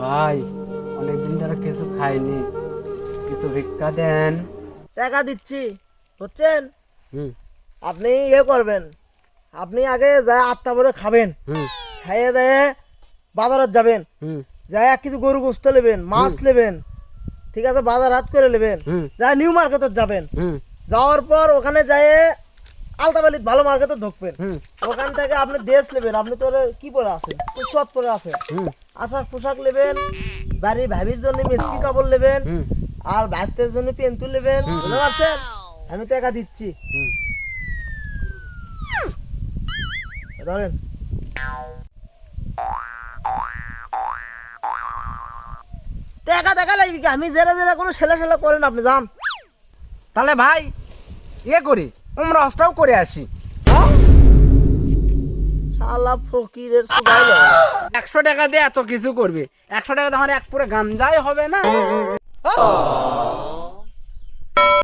ভাই অনেকদিন ধরে কিছু খাইনি, কিছু ভিক্ষা দেন। টাকা দিচ্ছি বুঝছেন। হুম আপনি করবেন, আপনি আগে যা আটটা করে খাবেন, হুম খাইয়ে দেয়ে বাজারত যাবেন, হুম যাই কিছু গরু গোস্ত নেবেন, মাছ নেবেন, ঠিক আছে, বাজার হাট করে নেবেন, হুম যা নিউ মার্কেটত যাবেন, হুম যাওয়ার পর ওখানে যেয়ে আলতাবালিত ভালো মার্কেটে ঢুকবেন। হুম ওখান থেকে আপনি ড্রেস নেবেন, আপনি তো কি পরে আছেন, কুচত পরে আছেন, হুম আশাক পোশাক নেবেন, বাড়ির ভাবির জন্য মিষ্টি কাপড় নেবেন, হুম আর ভাস্তের জন্য পেন্টু নেবেন, বুঝতে পারছেন। আমি টাকা দিচ্ছি, হুম। ধরেন। টাকা টাকা লাগবে কি, আমি জেরা জেরা কোনো ছেলে ছেলে করেন, আপনি যান। তাহলে ভাই করি, আমরা অষ্টাও করে আসি। হ্যাঁ? শালা ফকিরের সুগাই লাগে। 100 টাকা দিয়ে এত কিছু করবে? 100 টাকা তো আমার এক পুরো গাঞ্জাই হবে না। হ্যাঁ?